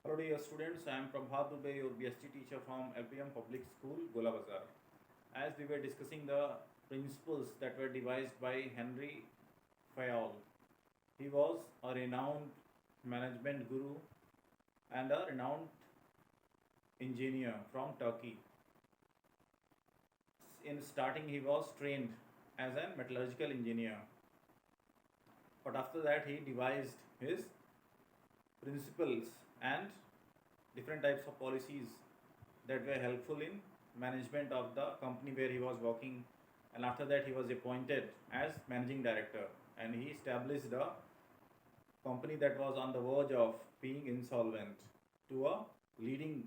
Hello dear students, I am Prabhat Dubey, your BSc teacher from LPM Public School, Gola Bazar. As we were discussing the principles that were devised by Henry Fayol, he was a renowned management guru and a renowned engineer from Turkey. In starting, he was trained as a metallurgical engineer, but after that, he devised his principles and different types of policies that were helpful in management of the company where he was working, and after that he was appointed as managing director, and he established a company that was on the verge of being insolvent to a leading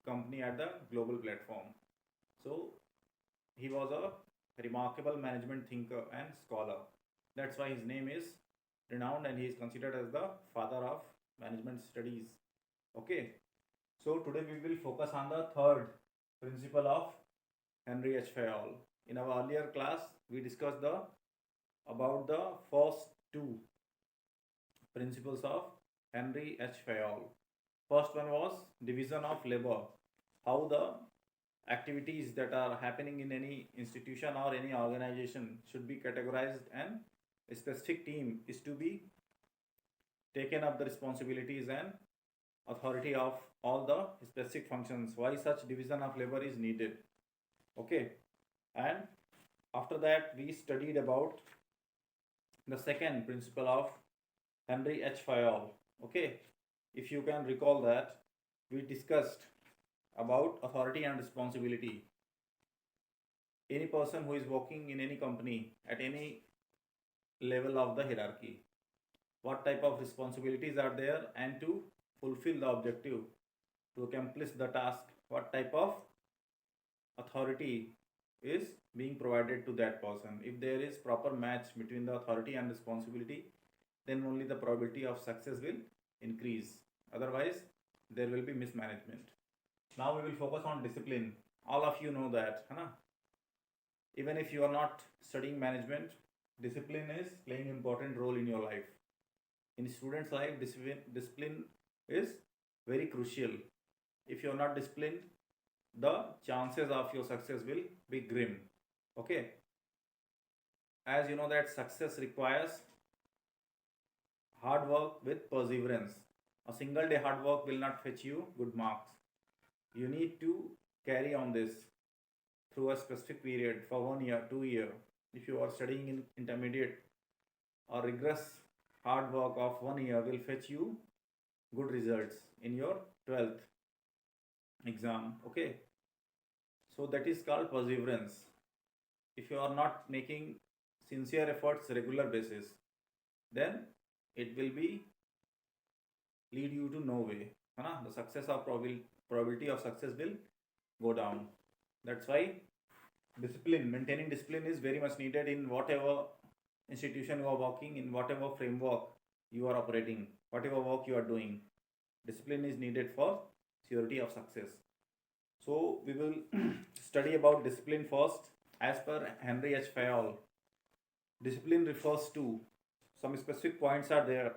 company at the global platform. So he was a remarkable management thinker and scholar. That's why his name is renowned and he is considered as the father of management studies. Okay, so today we will focus on the third principle of Henry H. Fayol. In our earlier class, we discussed the about the first two principles of Henry H. Fayol. First one was division of labor, how the activities that are happening in any institution or any organization should be categorized, and a specific team is to be taken up the responsibilities and authority of all the specific functions, why such division of labor is needed. Okay, and after that we studied about the second principle of Henry H. Fayol. Okay, if you can recall that, we discussed about authority and responsibility. Any person who is working in any company at any level of the hierarchy, what type of responsibilities are there, and to fulfill the objective, to accomplish the task, what type of authority is being provided to that person. If there is proper match between the authority and responsibility, then only the probability of success will increase. Otherwise, there will be mismanagement. Now we will focus on discipline. All of you know that, है ना? Even if you are not studying management, discipline is playing an important role in your life. In students' life, discipline is very crucial. If you are not disciplined, the chances of your success will be grim. Okay, as you know that success requires hard work with perseverance. A single day hard work will not fetch you good marks. You need to carry on this through a specific period for 1 year, 2 year. If you are studying in intermediate, a rigorous hard work of 1 year will fetch you good results in your 12th exam. Okay, so that is called perseverance. If you are not making sincere efforts regular basis, then it will be lead you to no way, है ना? The success of probability of success will go down. That's why maintaining discipline is very much needed in whatever institution you are working, in whatever framework you are operating, whatever work you are doing. Discipline is needed for surety of success. So we will study about discipline first. As per Henry H. Fayol, discipline refers to some specific points are there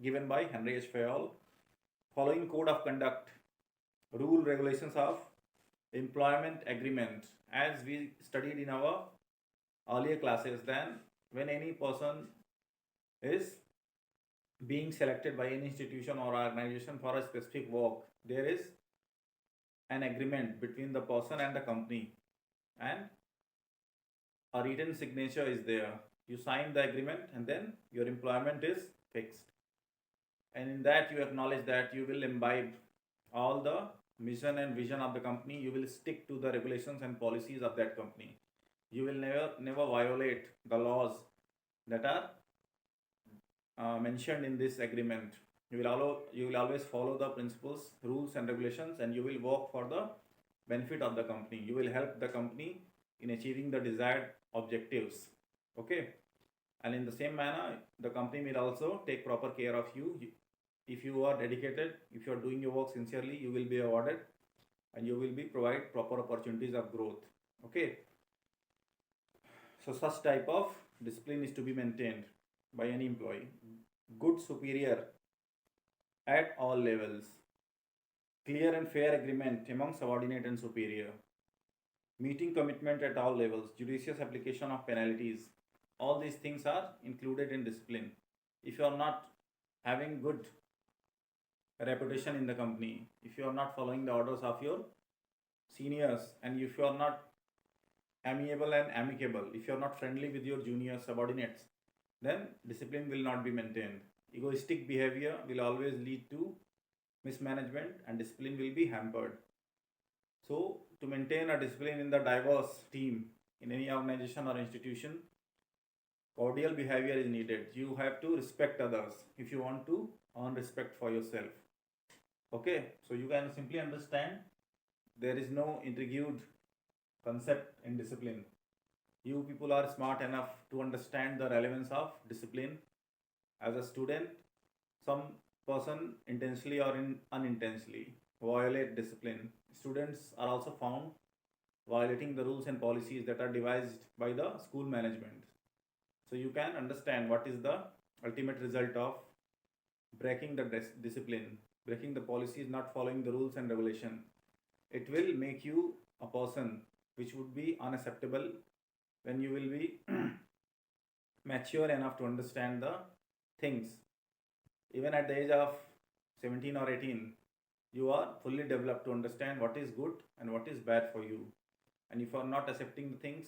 given by Henry H. Fayol. Following code of conduct, rule regulations of employment agreement, as we studied in our earlier classes, then when any person is being selected by any institution or organization for a specific work, there is an agreement between the person and the company, and a written signature is there. You sign the agreement and then your employment is fixed, and in that you acknowledge that you will imbibe all the mission and vision of the company. You will stick to the regulations and policies of that company. You will never violate the laws that are mentioned in this agreement. You will always follow the principles, rules and regulations, and you will work for the benefit of the company. You will help the company in achieving the desired objectives. Okay, and in the same manner, the company will also take proper care of you. If you are dedicated, if you are doing your work sincerely, you will be awarded and you will be provide proper opportunities of growth. Okay, so such type of discipline is to be maintained by any employee. Good superior at all levels. clear and fair agreement among subordinate and superior, meeting commitment at all levels, judicious application of penalties. All these things are included in discipline. If you are not having good reputation in the company, if you are not following the orders of your seniors, and if you are not amiable and amicable, if you are not friendly with your junior subordinates, then discipline will not be maintained. Egoistic behavior will always lead to mismanagement and discipline will be hampered. So, to maintain a discipline in the diverse team in any organization or institution, cordial behavior is needed. You have to respect others if you want to earn respect for yourself. Okay, so you can simply understand there is no intrigued concept in discipline. You people are smart enough to understand the relevance of discipline. As a student, some person intentionally or unintentionally violate discipline. Students are also found violating the rules and policies that are devised by the school management. So you can understand what is the ultimate result of breaking the discipline, breaking the policies, not following the rules and regulation. It will make you a person which would be unacceptable when you will be mature enough to understand the things. Even at the age of 17 or 18, you are fully developed to understand what is good and what is bad for you. And if you are not accepting the things,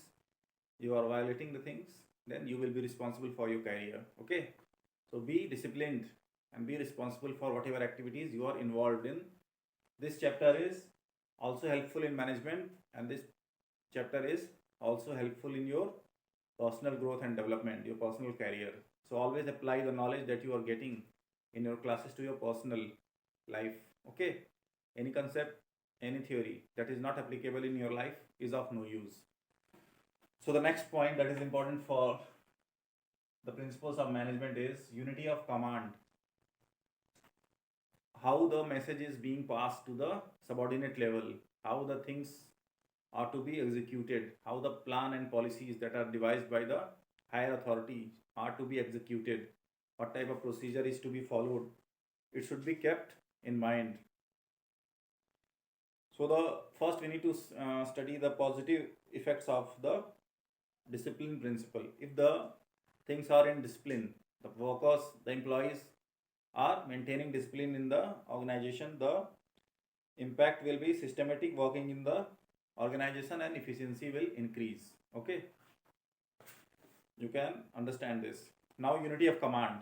you are violating the things, then you will be responsible for your career. Okay, so be disciplined and be responsible for whatever activities you are involved in. This chapter is also helpful in management, and this chapter is also helpful in your personal growth and development, your personal career. So always apply the knowledge that you are getting in your classes to your personal life. Okay, any concept, any theory that is not applicable in your life is of no use. So the next point that is important for the principles of management is unity of command. How the message is being passed to the subordinate level, how the things are to be executed, how the plan and policies that are devised by the higher authority are to be executed, what type of procedure is to be followed. It should be kept in mind. So the first we need to study the positive effects of the discipline principle. If the things are in discipline, the workers, the employees are maintaining discipline in the organization, the impact will be systematic working in the organization and efficiency will increase. Okay, you can understand this. Now, unity of command.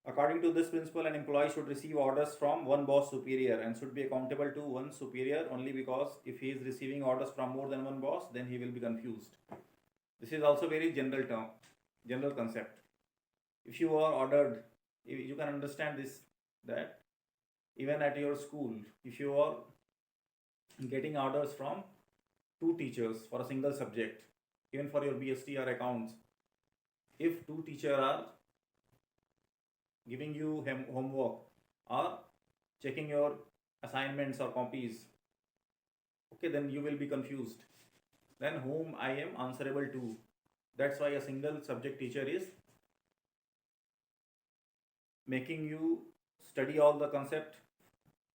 According to this principle, an employee should receive orders from one boss superior and should be accountable to one superior only, because if he is receiving orders from more than one boss, then he will be confused. This is also very general term, general concept. If you are ordered, you can understand this, that even at your school, if you are getting orders from two teachers for a single subject, even for your BST or accounts, if two teachers are giving you homework or checking your assignments or copies, okay, then you will be confused. Then whom I am answerable to? That's why a single subject teacher is making you study all the concept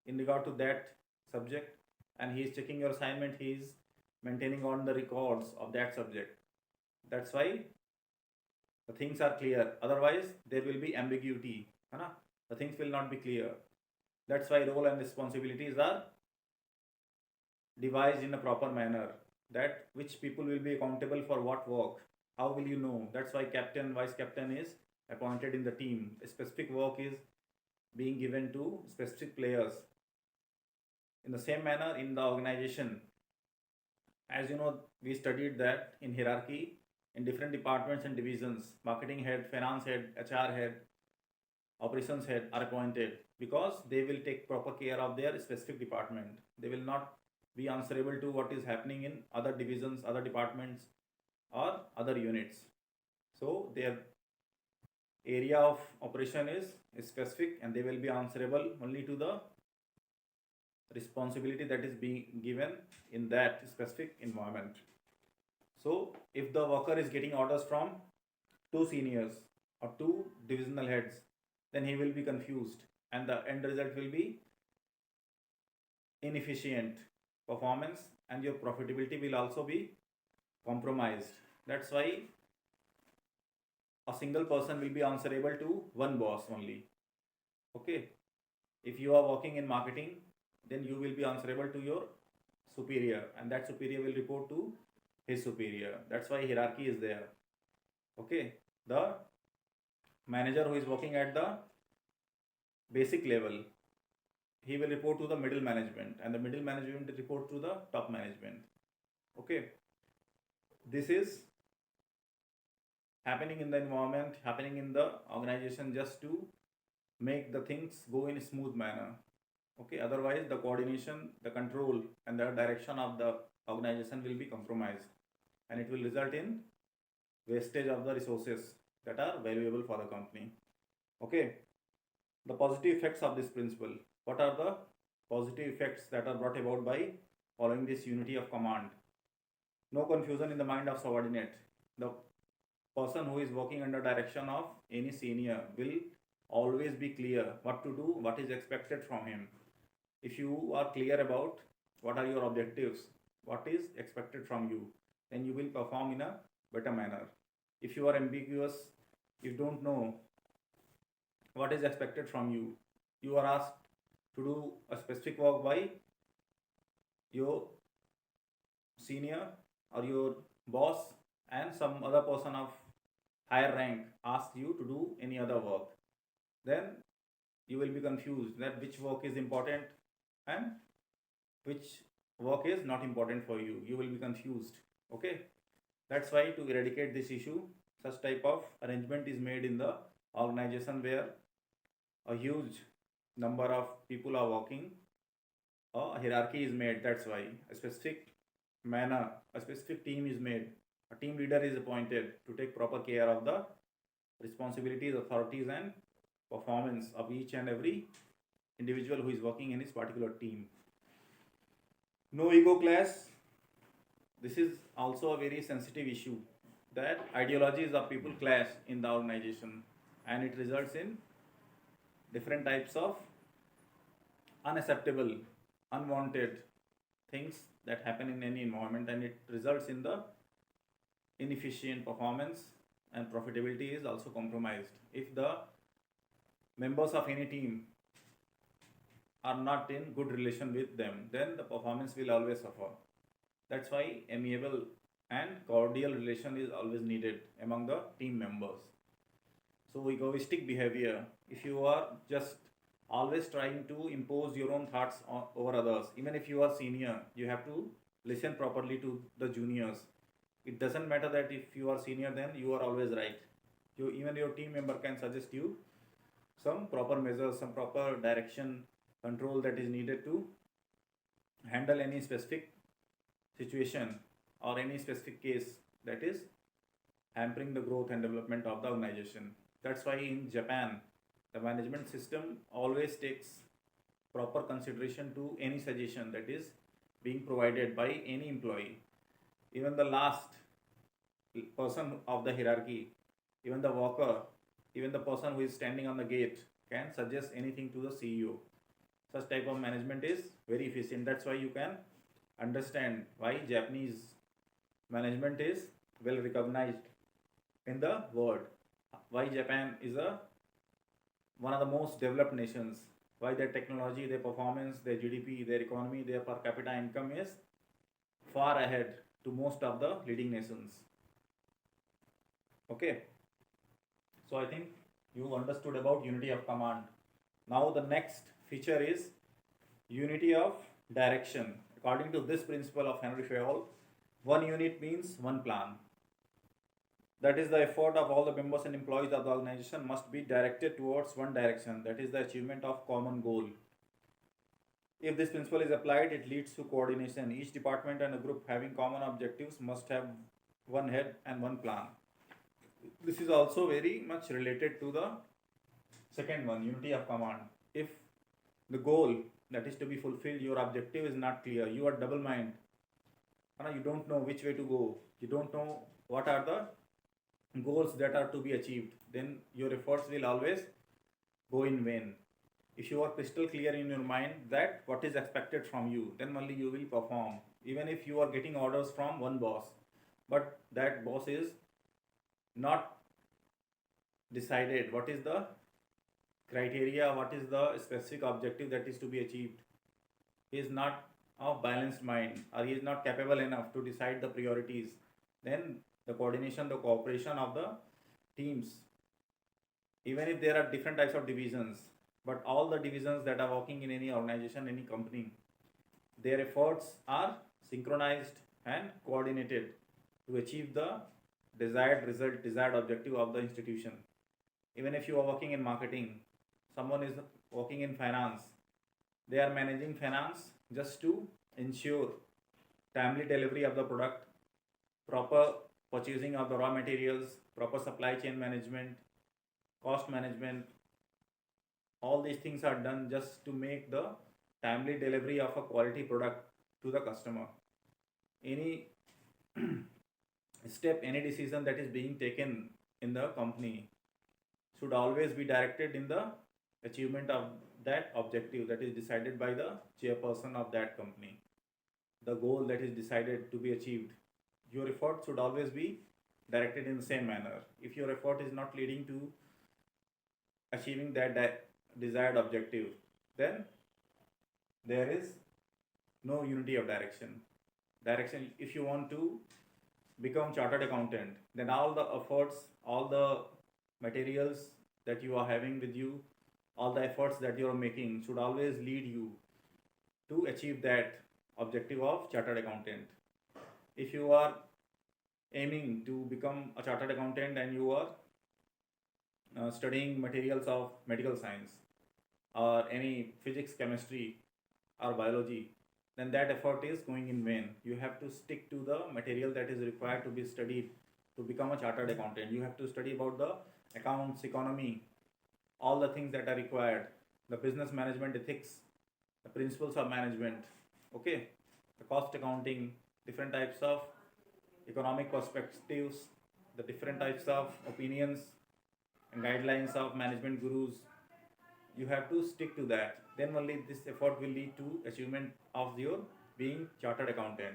in regard to that subject, and he is checking your assignment, he is maintaining on the records of that subject. That's why the things are clear, otherwise there will be ambiguity, the things will not be clear. That's why role and responsibilities are devised in a proper manner, that which people will be accountable for what work, how will you know? That's why captain, vice captain is appointed in the team. A specific work is being given to specific players. In the same manner, in the organization, as you know, we studied that in hierarchy, in different departments and divisions, marketing head, finance head, HR head, operations head are appointed because they will take proper care of their specific department. They will not be answerable to what is happening in other divisions, other departments, or other units. So their area of operation is specific and they will be answerable only to the responsibility that is being given in that specific environment. So if the worker is getting orders from two seniors or two divisional heads, then he will be confused and the end result will be inefficient performance, and your profitability will also be compromised. That's why a single person will be answerable to one boss only. Okay, if you are working in marketing, then you will be answerable to your superior, and that superior will report to his superior. That's why hierarchy is there. Okay, the manager who is working at the basic level, he will report to the middle management, and the middle management will report to the top management. Okay, this is happening in the environment, happening in the organization, just to make the things go in a smooth manner. Okay, otherwise the coordination, the control, and the direction of the organization will be compromised, and it will result in wastage of the resources that are valuable for the company. Okay, the positive effects of this principle. What are the positive effects that are brought about by following this unity of command? No confusion in the mind of subordinate. The person who is working under direction of any senior will always be clear what to do, what is expected from him. If you are clear about what are your objectives, what is expected from you, then you will perform in a better manner. If you are ambiguous, you don't know what is expected from you, you are asked to do a specific work by your senior or your boss, and some other person of higher rank asks you to do any other work, then you will be confused that which work is important and which work is not important for you. You will be confused. Okay, that's why to eradicate this issue, such type of arrangement is made in the organization where a huge number of people are working. A hierarchy is made. That's why a specific manner, a specific team is made. A team leader is appointed to take proper care of the responsibilities, authorities, and performance of each and every individual who is working in his particular team. No ego clash. This is also a very sensitive issue, that ideologies of people clash in the organization, and it results in different types of unacceptable, unwanted things that happen in any environment, and it results in the inefficient performance, and profitability is also compromised. If the members of any team are not in good relation with them, then the performance will always suffer. That's why amiable and cordial relation is always needed among the team members. So egoistic behavior, if you are just always trying to impose your own thoughts over others, even if you are senior, you have to listen properly to the juniors. It doesn't matter that if you are senior, then you are always right. Even your team member can suggest you some proper measures, some proper direction, control that is needed to handle any specific situation or any specific case that is hampering the growth and development of the organization. That's why in Japan, the management system always takes proper consideration to any suggestion that is being provided by any employee. Even the last person of the hierarchy, even the worker, even the person who is standing on the gate can suggest anything to the CEO. Such type of management is very efficient. That's why you can understand why Japanese management is well recognized in the world. Why Japan is one of the most developed nations. Why their technology, their performance, their GDP, their economy, their per capita income is far ahead to most of the leading nations. Okay, so I think you understood about unity of command. Now the next feature is unity of direction. According to this principle of Henry Fayol, one unit means one plan. That is, the effort of all the members and employees of the organization must be directed towards one direction, that is the achievement of common goal. If this principle is applied, it leads to coordination. Each department and a group having common objectives must have one head and one plan. This is also very much related to the second one, unity of command. If the goal that is to be fulfilled, your objective is not clear, you are double minded, you don't know which way to go, you don't know what are the goals that are to be achieved, then your efforts will always go in vain. If you are crystal clear in your mind that what is expected from you, then only you will perform. Even if you are getting orders from one boss, but that boss is not decided what is the criteria, what is the specific objective that is to be achieved. He is not of balanced mind, or he is not capable enough to decide the priorities. Then the coordination, the cooperation of the teams, even if there are different types of divisions, but all the divisions that are working in any organization, any company, their efforts are synchronized and coordinated to achieve the desired result, desired objective of the institution. Even if you are working in marketing, someone is working in finance, they are managing finance just to ensure timely delivery of the product, proper purchasing of the raw materials, proper supply chain management, cost management. All these things are done just to make the timely delivery of a quality product to the customer. Any step, any decision that is being taken in the company should always be directed in the achievement of that objective that is decided by the chairperson of that company, the goal that is decided to be achieved. Your effort should always be directed in the same manner. If your effort is not leading to achieving that desired objective, then there is no unity of direction. If you want to become chartered accountant, then all the efforts, all the materials that you are having with you, all the efforts that you are making should always lead you to achieve that objective of chartered accountant. If you are aiming to become a chartered accountant and you are studying materials of medical science or any physics, chemistry, or biology, then that effort is going in vain. You have to stick to the material that is required to be studied to become a chartered accountant. You have to study about the accounts, economy, all the things that are required, the business management ethics, the principles of management, okay, the cost accounting, different types of economic perspectives, the different types of opinions and guidelines of management gurus. You have to stick to that. Then only this effort will lead to achievement of your being chartered accountant.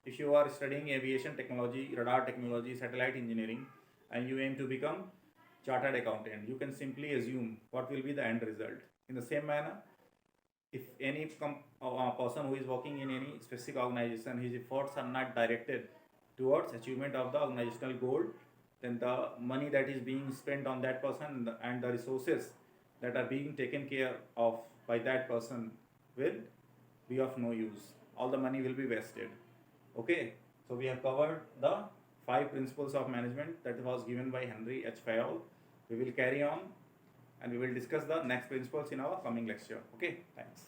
If you are studying aviation technology, radar technology, satellite engineering, and you aim to become chartered accountant, you can simply assume what will be the end result. In the same manner, if any person who is working in any specific organization, his efforts are not directed towards achievement of the organizational goal, then the money that is being spent on that person and the resources that are being taken care of by that person will be of no use. All the money will be wasted. Okay, so we have covered the 5 principles of management that was given by Henry H. Fayol. We will carry on and we will discuss the next principles in our coming lecture. Okay, thanks.